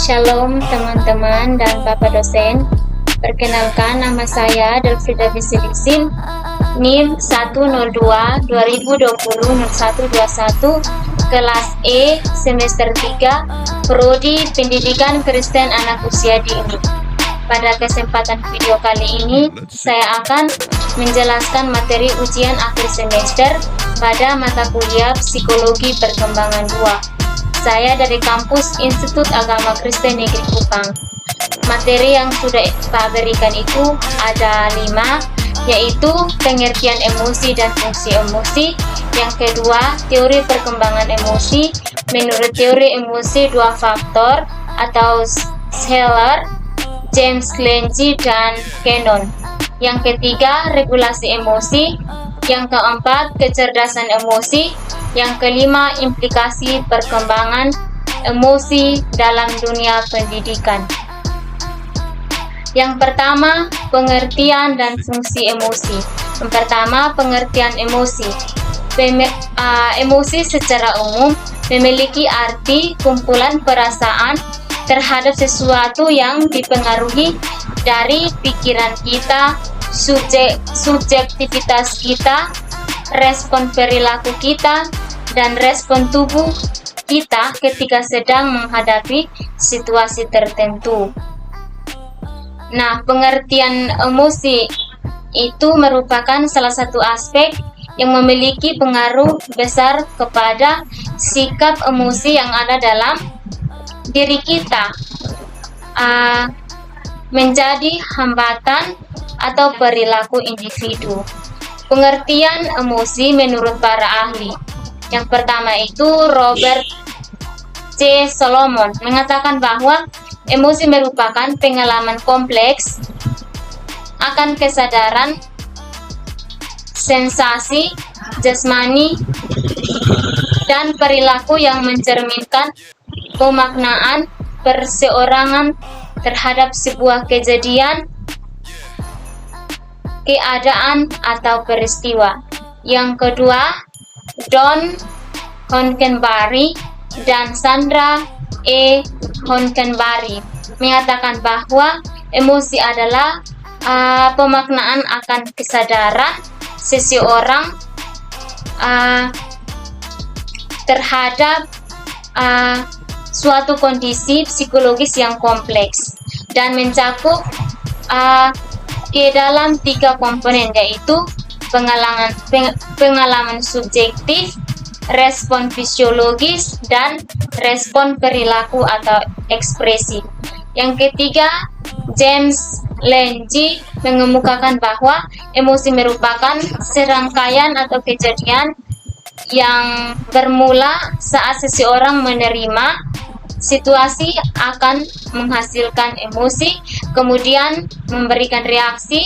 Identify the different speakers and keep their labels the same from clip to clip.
Speaker 1: Shalom teman-teman dan Bapak dosen. Perkenalkan, nama saya Delfrida Bisilisin, NIM 102-2020-0121, kelas E, semester 3, Prodi Pendidikan Kristen Anak Usia Dini. Pada kesempatan video kali ini, saya akan menjelaskan materi ujian akhir semester pada mata kuliah Psikologi Perkembangan 2. Saya dari kampus Institut Agama Kristen Negeri Kupang. Materi yang sudah Pak berikan itu ada 5, yaitu pengertian emosi dan fungsi emosi. Yang kedua, teori perkembangan emosi. Menurut teori emosi, 2 faktor atau Scheller, James Lenzi, dan Cannon. Yang ketiga, regulasi emosi. Yang keempat, kecerdasan emosi. Yang kelima, implikasi perkembangan emosi dalam dunia pendidikan. Yang pertama, pengertian dan fungsi emosi. Yang pertama, pengertian emosi. Emosi secara umum memiliki arti kumpulan perasaan terhadap sesuatu yang dipengaruhi dari pikiran kita, subjektivitas kita, respon perilaku kita, dan respon tubuh kita ketika sedang menghadapi situasi tertentu. Nah, pengertian emosi itu merupakan salah satu aspek yang memiliki pengaruh besar kepada sikap emosi yang ada dalam diri kita, menjadi hambatan atau perilaku individu. Pengertian emosi menurut para ahli. Yang pertama itu Robert C. Solomon mengatakan bahwa emosi merupakan pengalaman kompleks akan kesadaran, sensasi, jasmani, dan perilaku yang mencerminkan pemaknaan perseorangan terhadap sebuah kejadian, keadaan, atau peristiwa. Yang kedua, Don Honkenbari dan Sandra E. Honkenbari mengatakan bahwa emosi adalah pemaknaan akan kesadaran seseorang terhadap suatu kondisi psikologis yang kompleks dan mencakup ke dalam 3 komponen, yaitu pengalaman subjektif, respon fisiologis, dan respon perilaku atau ekspresi. Yang ketiga, James Lenzi mengemukakan bahwa emosi merupakan serangkaian atau kejadian yang bermula saat seseorang menerima situasi akan menghasilkan emosi, kemudian memberikan reaksi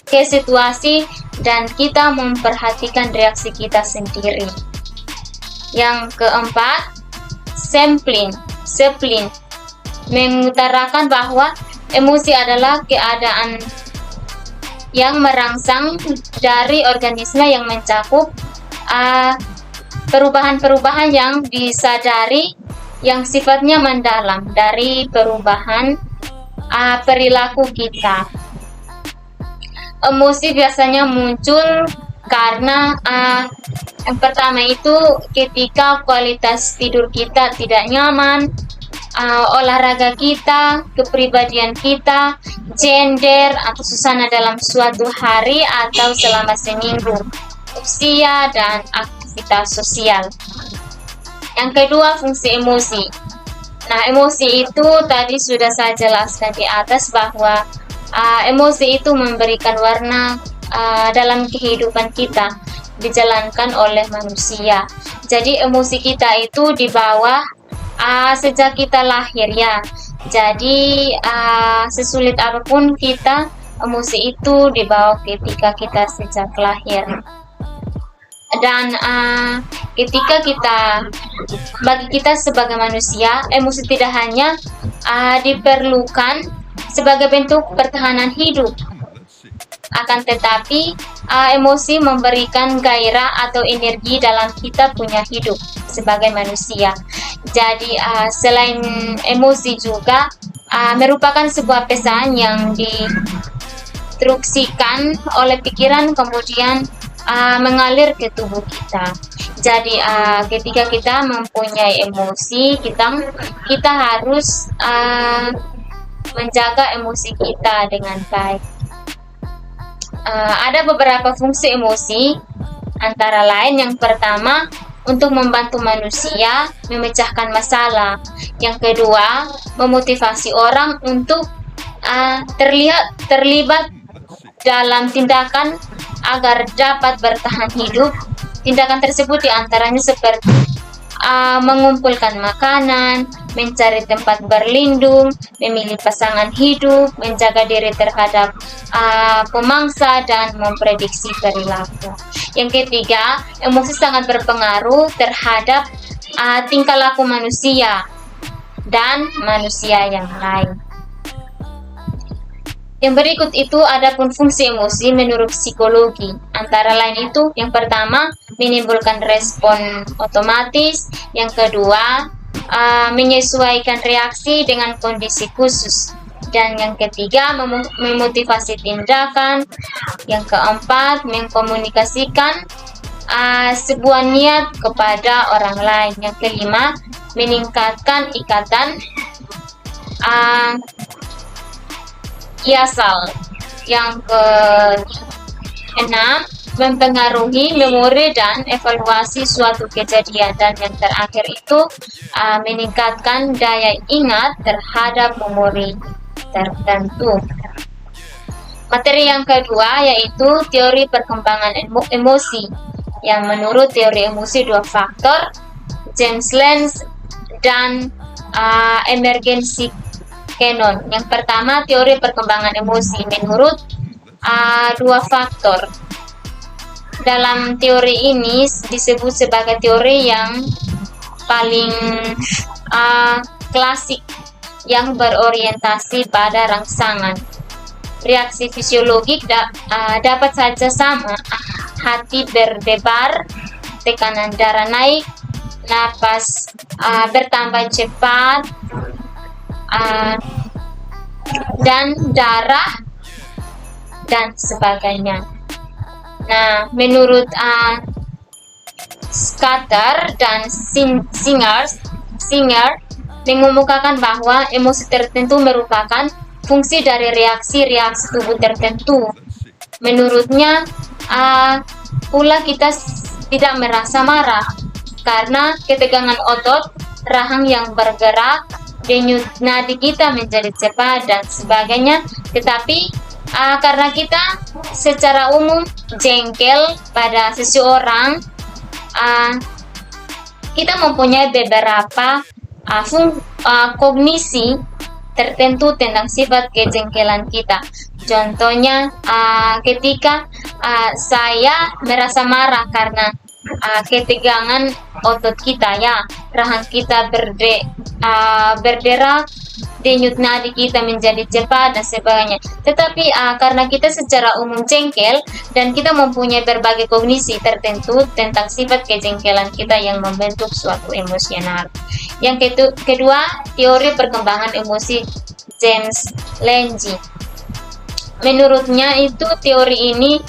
Speaker 1: ke situasi, dan kita memperhatikan reaksi kita sendiri. Yang keempat, Semplin mengutarakan bahwa emosi adalah keadaan yang merangsang dari organisme yang mencakup perubahan-perubahan yang disadari yang sifatnya mendalam dari perubahan perilaku kita. Emosi biasanya muncul karena yang pertama itu ketika kualitas tidur kita tidak nyaman, olahraga kita, kepribadian kita, gender atau susana dalam suatu hari atau selama seminggu, usia, dan aktivitas sosial. Yang kedua, fungsi emosi. Nah, emosi itu tadi sudah saya jelaskan di atas bahwa emosi itu memberikan warna dalam kehidupan kita, dijalankan oleh manusia. Jadi emosi kita itu dibawa sejak kita lahir ya. Jadi sesulit apapun kita, emosi itu dibawa ketika kita sejak lahir. Dan ketika bagi kita sebagai manusia, emosi tidak hanya diperlukan sebagai bentuk pertahanan hidup, akan tetapi emosi memberikan gairah atau energi dalam kita punya hidup sebagai manusia. Jadi selain emosi juga merupakan sebuah pesan yang diinstruksikan oleh pikiran kemudian mengalir ke tubuh kita. Jadi ketika kita mempunyai emosi, kita harus menjaga emosi kita dengan baik. Ada beberapa fungsi emosi, antara lain yang pertama untuk membantu manusia memecahkan masalah. Yang kedua, memotivasi orang untuk terlibat dalam tindakan agar dapat bertahan hidup. Tindakan tersebut diantaranya seperti mengumpulkan makanan, mencari tempat berlindung, memilih pasangan hidup, menjaga diri terhadap pemangsa, dan memprediksi perilaku. Yang ketiga, emosi sangat berpengaruh terhadap tingkah laku manusia dan manusia yang lain. Yang berikut itu adapun fungsi emosi menurut psikologi. Antara lain itu, yang pertama menimbulkan respon otomatis, yang kedua menyesuaikan reaksi dengan kondisi khusus, dan yang ketiga memotivasi tindakan, yang keempat mengkomunikasikan sebuah niat kepada orang lain, yang kelima meningkatkan ikatan Yasal. Yang keenam, mempengaruhi memori dan evaluasi suatu kejadian, dan yang terakhir itu meningkatkan daya ingat terhadap memori tertentu. Materi yang kedua yaitu teori perkembangan emosi, yang menurut teori emosi dua faktor, James Lenz dan emergency Cannon. Yang pertama, teori perkembangan emosi menurut dua faktor. Dalam teori ini disebut sebagai teori yang paling klasik, yang berorientasi pada rangsangan. Reaksi fisiologik dapat saja sama, hati berdebar, tekanan darah naik, napas bertambah cepat, dan darah dan sebagainya. Nah, menurut Scudder dan Singer mengemukakan bahwa emosi tertentu merupakan fungsi dari reaksi-reaksi tubuh tertentu. Menurutnya, pula kita tidak merasa marah karena ketegangan otot rahang yang bergerak, denyut nadi kita menjadi cepat dan sebagainya. Tetapi karena kita secara umum jengkel pada seseorang, kita mempunyai beberapa kognisi tertentu tentang sifat kejengkelan kita. Contohnya, ketika saya merasa marah karena ketegangan otot kita, ya, rahang kita berderak, denyut nadi kita menjadi cepat dan sebagainya. Tetapi karena kita secara umum jengkel dan kita mempunyai berbagai kognisi tertentu tentang sifat kejengkelan kita yang membentuk suatu emosional. Yang kedua, teori perkembangan emosi James Lenz. Menurutnya itu teori ini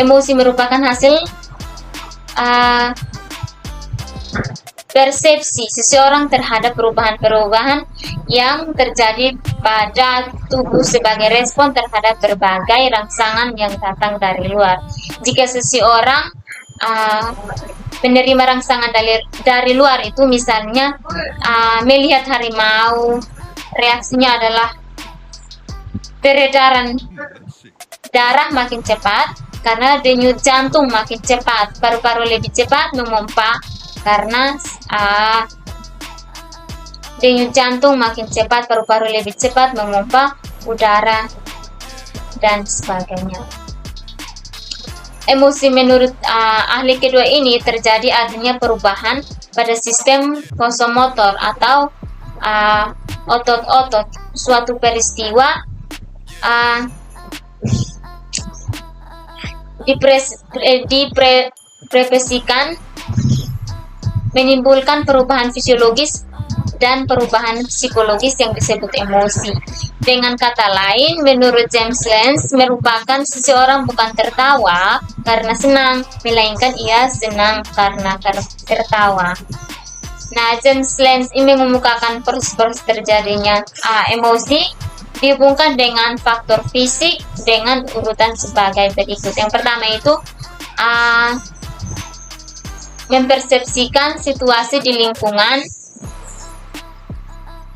Speaker 1: emosi merupakan hasil persepsi seseorang terhadap perubahan-perubahan yang terjadi pada tubuh sebagai respon terhadap berbagai rangsangan yang datang dari luar. Jika seseorang menerima rangsangan dari luar itu, misalnya melihat harimau, reaksinya adalah peredaran darah makin cepat karena denyut jantung makin cepat, paru-paru lebih cepat memompa karena denyut jantung makin cepat, paru-paru lebih cepat memompa udara dan sebagainya. Emosi menurut ahli kedua ini terjadi adanya perubahan pada sistem vasomotor atau otot-otot. Suatu peristiwa diprediksikan menimbulkan perubahan fisiologis dan perubahan psikologis yang disebut emosi. Dengan kata lain, menurut James Lenz, merupakan seseorang bukan tertawa karena senang, melainkan ia senang karena tertawa. Nah, James Lenz ini mengemukakan proses terjadinya emosi dihubungkan dengan faktor fisik dengan urutan sebagai berikut. Yang pertama itu mempersepsikan situasi di lingkungan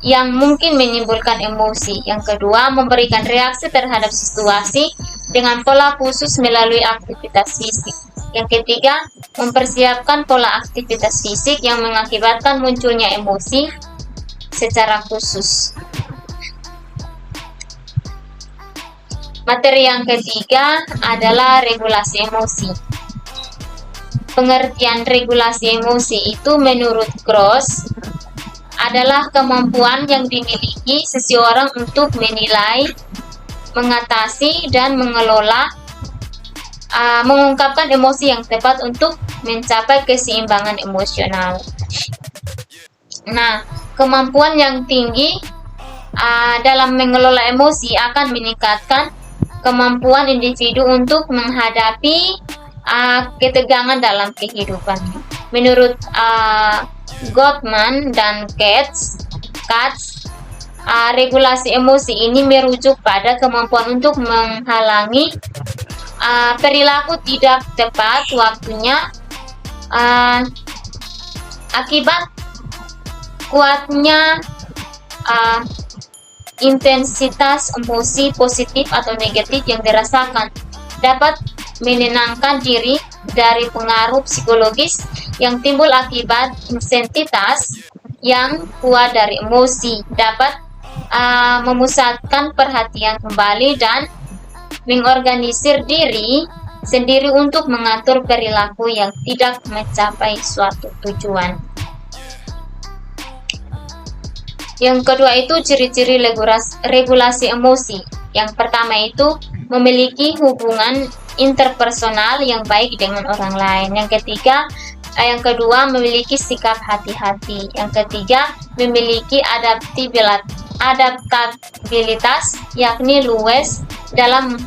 Speaker 1: yang mungkin menimbulkan emosi. Yang kedua, memberikan reaksi terhadap situasi dengan pola khusus melalui aktivitas fisik. Yang ketiga, mempersiapkan pola aktivitas fisik yang mengakibatkan munculnya emosi secara khusus. Materi yang ketiga adalah regulasi emosi. Pengertian regulasi emosi itu menurut Gross adalah kemampuan yang dimiliki seseorang untuk menilai, mengatasi, dan mengelola, mengungkapkan emosi yang tepat untuk mencapai keseimbangan emosional. Nah, kemampuan yang tinggi dalam mengelola emosi akan meningkatkan kemampuan individu untuk menghadapi ketegangan dalam kehidupan. Menurut Gottman dan Katz, regulasi emosi ini merujuk pada kemampuan untuk menghalangi perilaku tidak tepat waktunya akibat kuatnya intensitas emosi positif atau negatif yang dirasakan, dapat menenangkan diri dari pengaruh psikologis yang timbul akibat intensitas yang kuat dari emosi, dapat memusatkan perhatian kembali dan mengorganisir diri sendiri untuk mengatur perilaku yang tidak mencapai suatu tujuan. Yang kedua itu ciri-ciri regulasi emosi. Yang pertama itu memiliki hubungan interpersonal yang baik dengan orang lain. Yang kedua memiliki sikap hati-hati. Yang ketiga memiliki adaptabilitas, yakni luwes dalam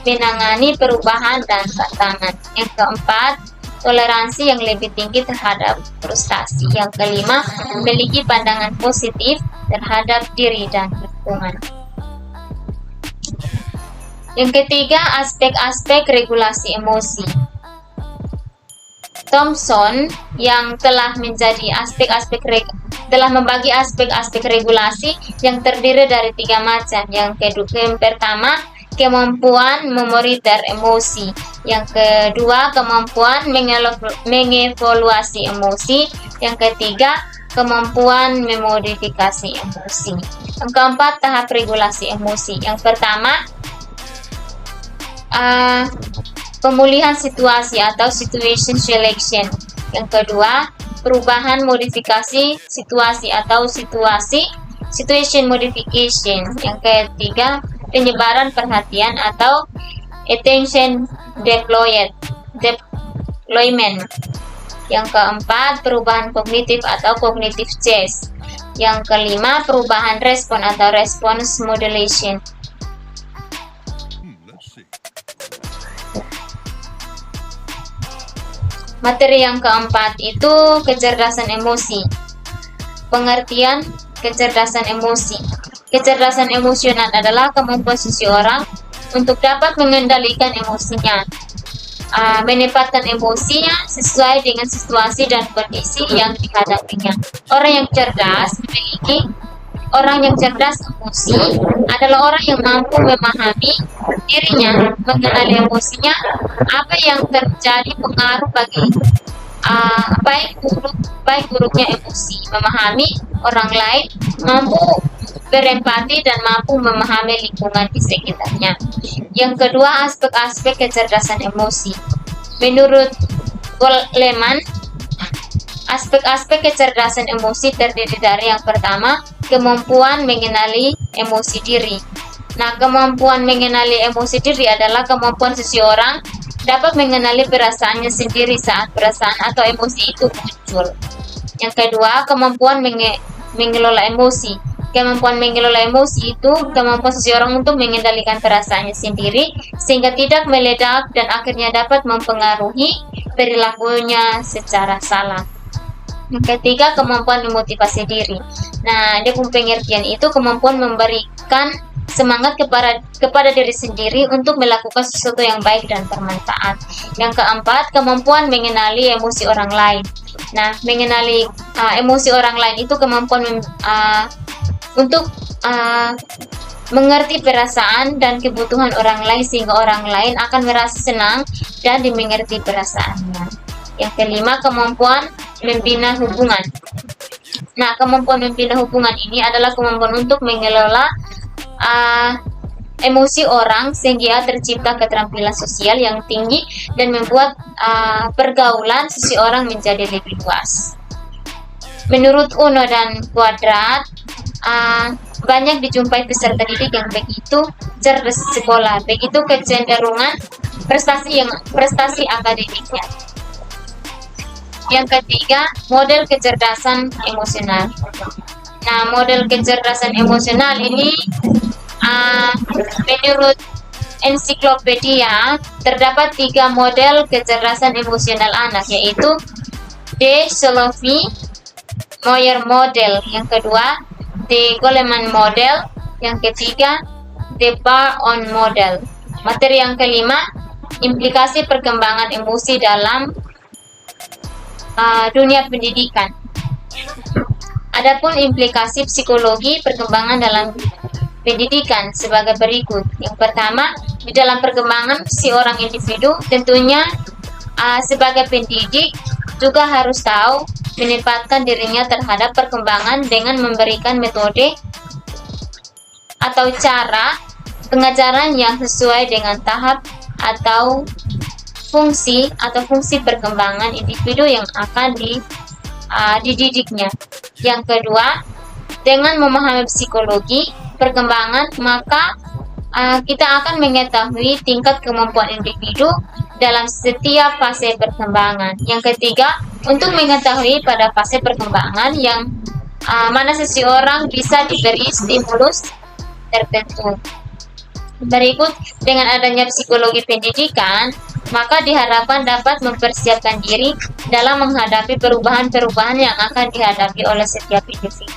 Speaker 1: menangani perubahan dan tantangan. Yang keempat, toleransi yang lebih tinggi terhadap frustasi. Yang kelima, memiliki pandangan positif terhadap diri dan lingkungan. Yang ketiga, aspek-aspek regulasi emosi. Thompson yang telah membagi aspek-aspek regulasi yang terdiri dari 3 macam. Yang pertama, kemampuan memonitor emosi. Yang kedua, kemampuan mengevaluasi emosi. Yang ketiga, kemampuan memodifikasi emosi. Yang keempat, tahap regulasi emosi. Yang pertama, pemulihan situasi atau situation selection. Yang kedua, perubahan modifikasi situasi atau situation modification. Yang ketiga, penyebaran perhatian atau attention deployment. Yang keempat, perubahan kognitif atau cognitive change. Yang kelima, perubahan respon atau response modulation. Materi yang keempat itu kecerdasan emosi. Pengertian kecerdasan emosi. Kecerdasan emosional adalah kemampuan seseorang untuk dapat mengendalikan emosinya, menempatkan emosinya sesuai dengan situasi dan kondisi yang dihadapinya. Orang yang cerdas emosi adalah orang yang mampu memahami dirinya, mengenali emosinya, apa yang terjadi pengaruh bagi baik buruknya emosi, memahami orang lain, mampu berempati dan mampu memahami lingkungan di sekitarnya. Yang kedua, aspek-aspek kecerdasan emosi. Menurut Goleman, aspek-aspek kecerdasan emosi terdiri dari yang pertama, kemampuan mengenali emosi diri. Nah, kemampuan mengenali emosi diri adalah kemampuan seseorang dapat mengenali perasaannya sendiri saat perasaan atau emosi itu muncul. Yang kedua, kemampuan mengelola emosi. Kemampuan mengelola emosi itu kemampuan seseorang untuk mengendalikan perasaannya sendiri sehingga tidak meledak dan akhirnya dapat mempengaruhi perilakunya secara salah. Yang ketiga, kemampuan memotivasi diri. Nah, dia pun pengertian itu kemampuan memberikan semangat kepada diri sendiri untuk melakukan sesuatu yang baik dan bermanfaat. Yang keempat, kemampuan mengenali emosi orang lain. Nah, mengenali emosi orang lain itu kemampuan untuk mengerti perasaan dan kebutuhan orang lain sehingga orang lain akan merasa senang dan dimengerti perasaannya. Yang kelima, kemampuan membina hubungan. Nah, kemampuan membina hubungan ini adalah kemampuan untuk mengelola emosi orang sehingga tercipta keterampilan sosial yang tinggi dan membuat pergaulan seseorang menjadi lebih luas. Menurut Uno dan Kuadrat, banyak dijumpai peserta didik yang begitu cerdas sekolah, begitu kecenderungan prestasi akademiknya. Yang ketiga, model kecerdasan emosional. Nah, model kecerdasan emosional ini menurut ensiklopedia terdapat 3 model kecerdasan emosional anak, yaitu De Solovey-Moyer model, yang kedua De Goleman model, yang ketiga De Bar-on model. Materi yang kelima, implikasi perkembangan emosi dalam dunia pendidikan. Adapun implikasi psikologi perkembangan dalam pendidikan sebagai berikut. Yang pertama, di dalam perkembangan seorang individu, tentunya sebagai pendidik juga harus tahu menempatkan dirinya terhadap perkembangan dengan memberikan metode atau cara pengajaran yang sesuai dengan tahap atau fungsi perkembangan individu yang akan dididiknya. Yang kedua, dengan memahami psikologi perkembangan, maka kita akan mengetahui tingkat kemampuan individu dalam setiap fase perkembangan. Yang ketiga, untuk mengetahui pada fase perkembangan yang mana seseorang bisa diberi stimulus tertentu. Berikut, dengan adanya psikologi pendidikan, maka diharapkan dapat mempersiapkan diri dalam menghadapi perubahan-perubahan yang akan dihadapi oleh setiap individu.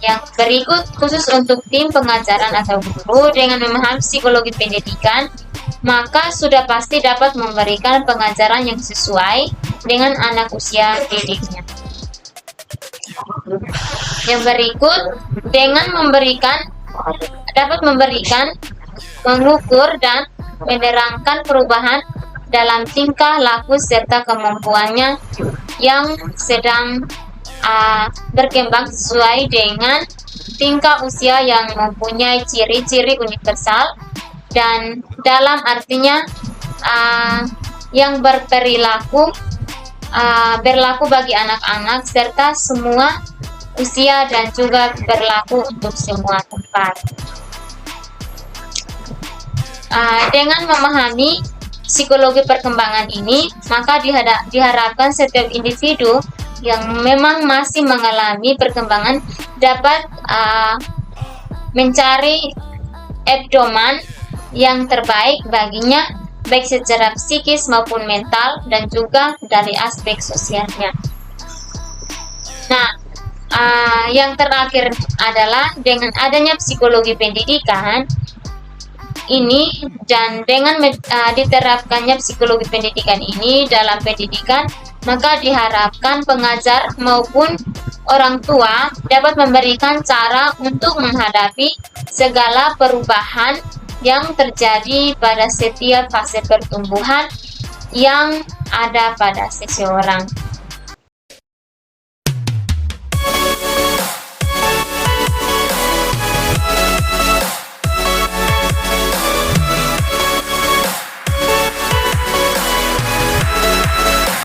Speaker 1: Yang berikut, khusus untuk tim pengajaran atau guru, dengan memahami psikologi pendidikan, maka sudah pasti dapat memberikan pengajaran yang sesuai dengan anak usia didiknya. Yang berikut, dengan dapat memberikan, mengukur, dan menerangkan perubahan dalam tingkah laku serta kemampuannya yang sedang berkembang sesuai dengan tingkah usia yang mempunyai ciri-ciri universal dan dalam artinya yang berlaku bagi anak-anak serta semua usia dan juga berlaku untuk semua tempat. Dengan memahami psikologi perkembangan ini, maka diharapkan setiap individu yang memang masih mengalami perkembangan dapat mencari pedoman yang terbaik baginya, baik secara psikis maupun mental dan juga dari aspek sosialnya. Nah, yang terakhir adalah dengan adanya psikologi pendidikan ini dan dengan diterapkannya psikologi pendidikan ini dalam pendidikan, maka diharapkan pengajar maupun orang tua dapat memberikan cara untuk menghadapi segala perubahan yang terjadi pada setiap fase pertumbuhan yang ada pada seseorang.